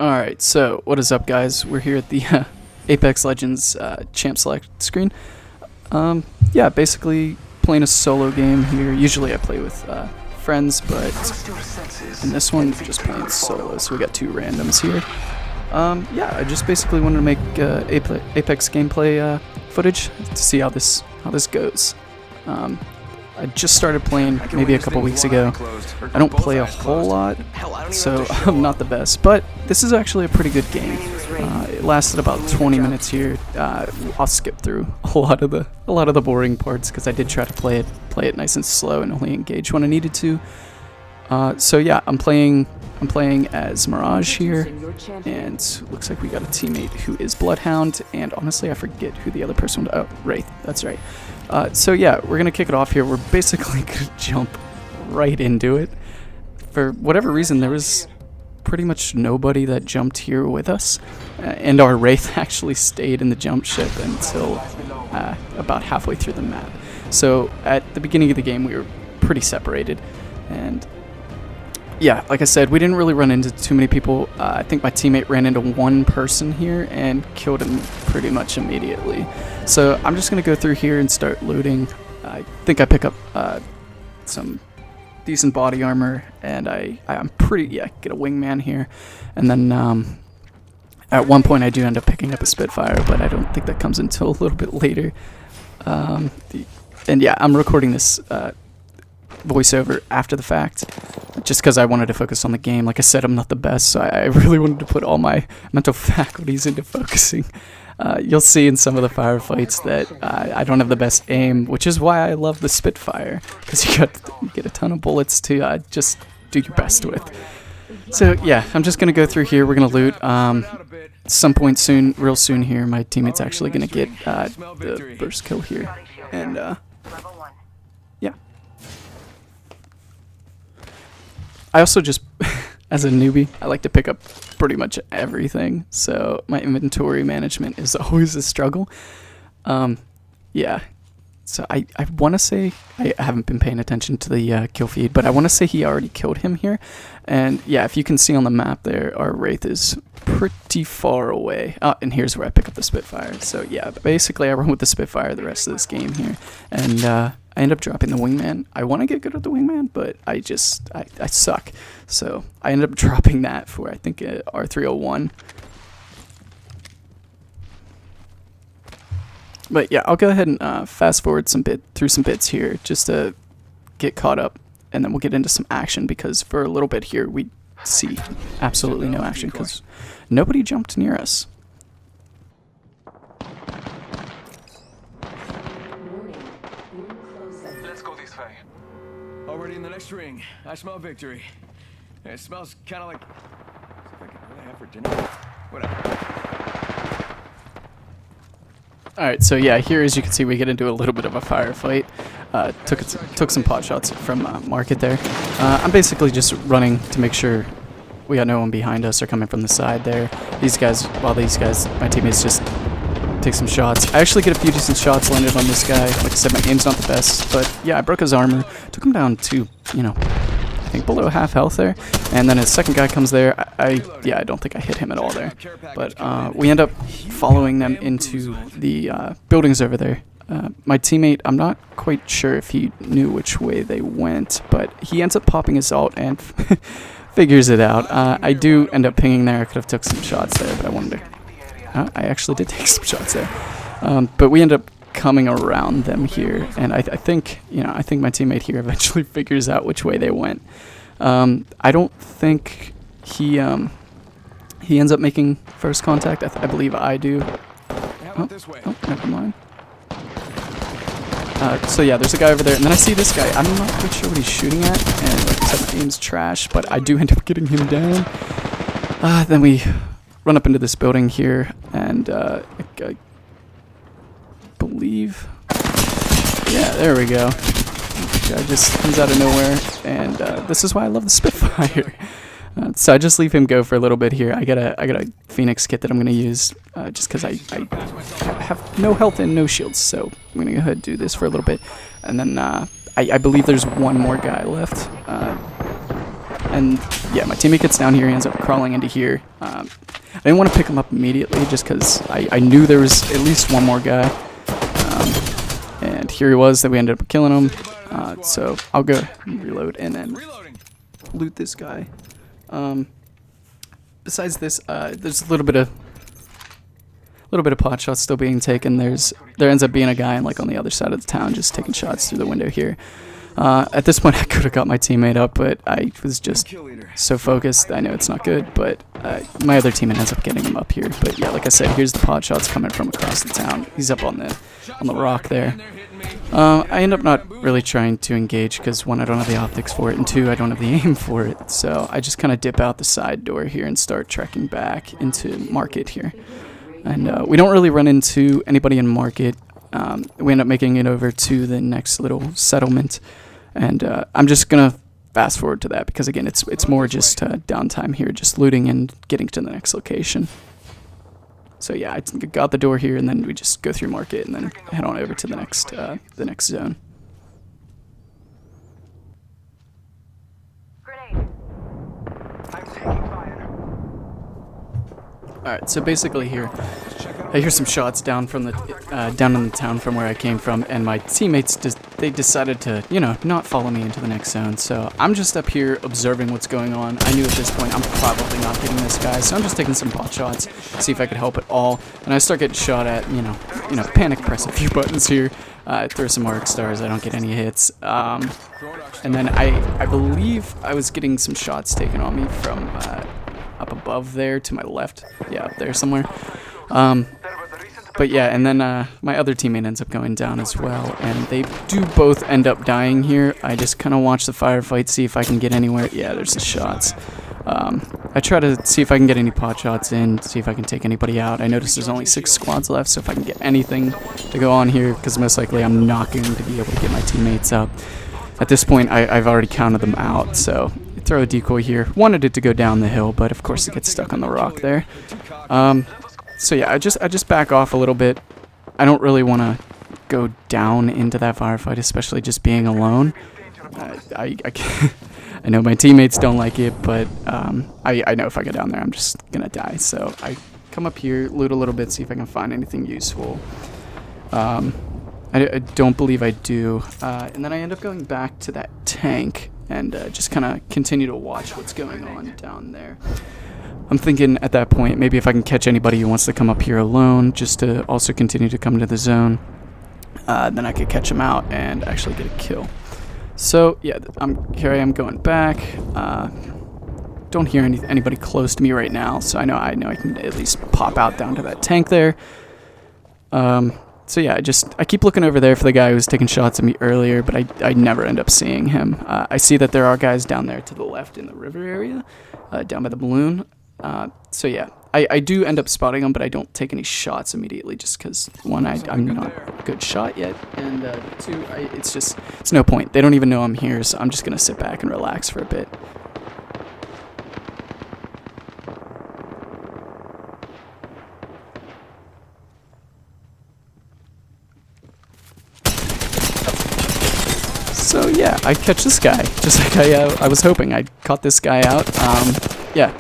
Alright, so what is up, guys? We're here at the Apex Legends champ select screen. Yeah, basically playing a solo game here. Usually I play with friends, but in this one, just playing solo, so we got two randoms here. Yeah, I just basically wanted to make Apex gameplay footage to see how this goes. I just started playing maybe a couple weeks ago. I don't play a whole lot, so I'm not the best, but this is actually a pretty good game. It lasted about 20 minutes here. I'll skip through a lot of the boring parts because I did try to play it nice and slow and only engage when I needed to. So yeah, I'm playing as Mirage here, and looks like we got a teammate who is Bloodhound, and honestly I forget who the other person was. Oh, Wraith, that's right. So yeah, we're gonna kick it off here. We're basically gonna jump right into it. For whatever reason, there was pretty much nobody that jumped here with us, and our Wraith actually stayed in the jump ship until about halfway through the map. So at the beginning of the game we were pretty separated, and yeah, like I said, we didn't really run into too many people. I think my teammate ran into one person here and killed him pretty much immediately. So I'm just going to go through here and start looting. I think I pick up some decent body armor, and I'm get a wingman here. And then at one point I do end up picking up a Spitfire, but I don't think that comes until a little bit later. And yeah, I'm recording this voiceover after the fact, just because I wanted to focus on the game. Like I said, I'm not the best, so I really wanted to put all my mental faculties into focusing. You'll see in some of the firefights that I don't have the best aim, which is why I love the Spitfire, because you get a ton of bullets to just do your best with. So yeah, I'm just gonna go through here. We're gonna loot. Some point soon, real soon here, my teammate's actually gonna get the burst kill here, and yeah. I also just, as a newbie, I like to pick up pretty much everything, so my inventory management is always a struggle. Yeah, so I want to say, I haven't been paying attention to the kill feed, but I want to say he already killed him here. And yeah, if you can see on the map there, our Wraith is pretty far away. And here's where I pick up the Spitfire. So yeah, basically I run with the Spitfire the rest of this game here, and I end up dropping the wingman. I want to get good at the wingman, but I suck. So I end up dropping that for, I think, R301. But yeah, I'll go ahead and fast forward through some bits here just to get caught up, and then we'll get into some action, because for a little bit here we see absolutely no action because nobody jumped near us. Already in the next ring. I smell victory. It smells kind of like... I can really have for dinner. Whatever. Alright, so yeah, here as you can see we get into a little bit of a firefight. Took some pot shots from Market there. I'm basically just running to make sure we got no one behind us or coming from the side there. These guys, my teammates just take some shots. I actually get a few decent shots landed on this guy. Like I said, my aim's not the best, but yeah, I broke his armor. Took him down to, I think below half health there. And then his second guy comes there. I don't think I hit him at all there. But we end up following them into the buildings over there. My teammate, I'm not quite sure if he knew which way they went, but he ends up popping his ult and figures it out. I do end up pinging there. I could have took some shots there, but I wanted to... I actually did take some shots there. But we end up coming around them here, and I think my teammate here eventually figures out which way they went. I don't think he ends up making first contact. I believe I do. Oh, never mind. So yeah, there's a guy over there, and then I see this guy. I'm not quite sure what he's shooting at, and like I said, my aim's trash, but I do end up getting him down. Then we run up into this building here, and I believe, yeah, there we go. Guy just comes out of nowhere, and this is why I love the Spitfire. So I just leave him go for a little bit here. I got a Phoenix kit that I'm gonna use just because I have no health and no shields, so I'm gonna go ahead and do this for a little bit, and then I believe there's one more guy left. And yeah, my teammate gets down here, he ends up crawling into here. I didn't want to pick him up immediately just because I knew there was at least one more guy. And here he was, that we ended up killing him. So I'll go reload and then loot this guy. Besides this, there's a little bit of pot shots still being taken. There ends up being a guy like on the other side of the town just taking shots through the window here. At this point, I could have got my teammate up, but I was just so focused. I know it's not good, but my other teammate ends up getting him up here. But yeah, like I said, here's the pot shots coming from across the town. He's up on the rock there. I end up not really trying to engage because, one, I don't have the optics for it, and two, I don't have the aim for it. So I just kind of dip out the side door here and start trekking back into Market here. And we don't really run into anybody in Market. We end up making it over to the next little settlement. And I'm just going to fast forward to that because, again, it's more just downtime here, just looting and getting to the next location. So yeah, I got the door here, and then we just go through Market and then head on over to the next zone. Grenade. I'm taking fire. Alright, so basically here, I hear some shots down from the down in the town from where I came from, and my teammates they decided to, not follow me into the next zone. So I'm just up here observing what's going on. I knew at this point I'm probably not getting this guy, so I'm just taking some pot shots, see if I could help at all. And I start getting shot at, panic press a few buttons here, throw some arc stars, I don't get any hits. And then I believe I was getting some shots taken on me from up above there to my left. Yeah, up there somewhere. But yeah, and then my other teammate ends up going down as well, and they do both end up dying here. I just kind of watch the firefight, see if I can get anywhere. Yeah, there's the shots. I try to see if I can get any pot shots in, see if I can take anybody out. I notice there's only 6 squads left, so if I can get anything to go on here, because most likely I'm not going to be able to get my teammates up. At this point, I've already counted them out, so throw a decoy here. Wanted it to go down the hill, but of course it gets stuck on the rock there. So yeah, I just back off a little bit. I don't really want to go down into that firefight, especially just being alone. I know my teammates don't like it, but I know if I go down there, I'm just gonna die. So I come up here, loot a little bit, see if I can find anything useful. I don't believe I do. And then I end up going back to that tank and just kind of continue to watch what's going on down there. I'm thinking at that point, maybe if I can catch anybody who wants to come up here alone, just to also continue to come to the zone, then I could catch them out and actually get a kill. So yeah, here I am going back. Don't hear anybody close to me right now, so I know I can at least pop out down to that tank there. So yeah, I keep looking over there for the guy who was taking shots at me earlier, but I never end up seeing him. I see that there are guys down there to the left in the river area, down by the balloon. So yeah, I do end up spotting them, but I don't take any shots immediately just because, one, I'm not a good shot yet, and two, it's no point. They don't even know I'm here, so I'm just going to sit back and relax for a bit. So yeah, I catch this guy, just like I was hoping. I caught this guy out. Yeah,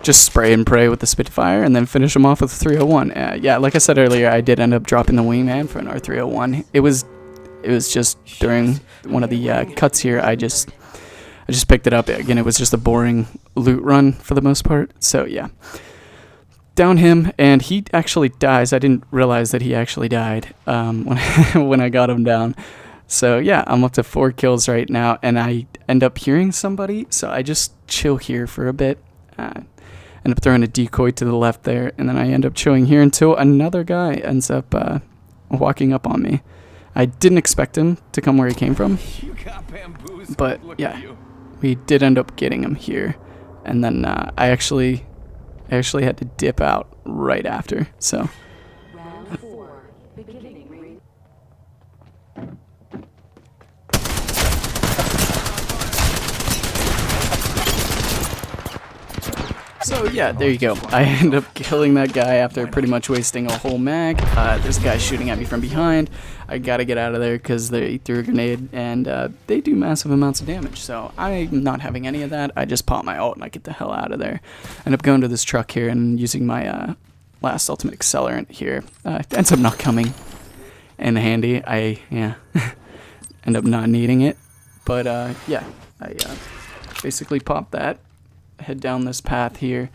just spray and pray with the Spitfire and then finish him off with a 301. Yeah, like I said earlier, I did end up dropping the wingman for an R301. It was just during one of the cuts here. I just picked it up. Again, it was just a boring loot run for the most part. So yeah, down him, and he actually dies. I didn't realize that he actually died when I got him down. So yeah, I'm up to 4 kills right now, and I end up hearing somebody, so I just chill here for a bit. End up throwing a decoy to the left there, and then I end up chilling here until another guy ends up walking up on me. I didn't expect him to come where he came from, but yeah, we did end up getting him here, and then I actually had to dip out right after. So. Round 4, beginning. So yeah, there you go. I end up killing that guy after pretty much wasting a whole mag. There's a guy shooting at me from behind. I gotta get out of there because they threw a grenade, and they do massive amounts of damage. So I'm not having any of that. I just pop my ult and I get the hell out of there. End up going to this truck here and using my last ultimate accelerant here. It ends up not coming in handy. I end up not needing it. But yeah, I basically pop that. Head down this path here,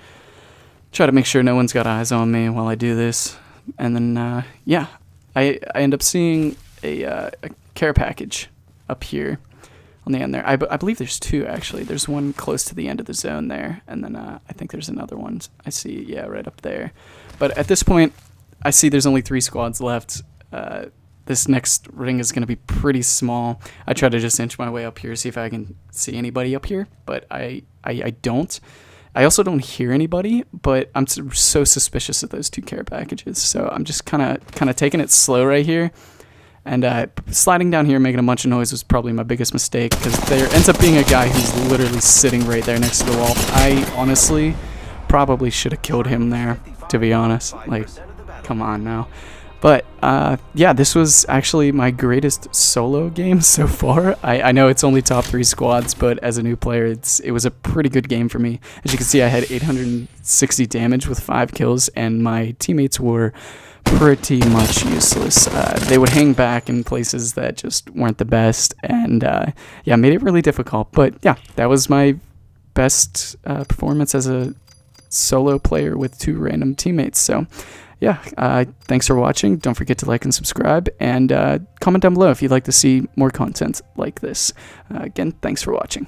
try to make sure no one's got eyes on me while I do this, and then yeah, I end up seeing a care package up here on the end there. I believe there's two actually. There's one close to the end of the zone there, and then I think there's another one I see, yeah, right up there. But at this point, I see there's only 3 squads left. This next ring is going to be pretty small. I try to just inch my way up here, see if I can see anybody up here, but I don't. I also don't hear anybody, but I'm so suspicious of those 2 care packages, so I'm just kind of taking it slow right here. And sliding down here, making a bunch of noise was probably my biggest mistake, because there ends up being a guy who's literally sitting right there next to the wall. I honestly probably should have killed him there, to be honest. Like, come on now. But yeah, this was actually my greatest solo game so far. I know it's only top 3 squads, but as a new player, it was a pretty good game for me. As you can see, I had 860 damage with 5 kills, and my teammates were pretty much useless. They would hang back in places that just weren't the best, and yeah, made it really difficult. But yeah, that was my best performance as a solo player with 2 random teammates. So yeah, thanks for watching. Don't forget to like and subscribe, and comment down below if you'd like to see more content like this. Again, thanks for watching.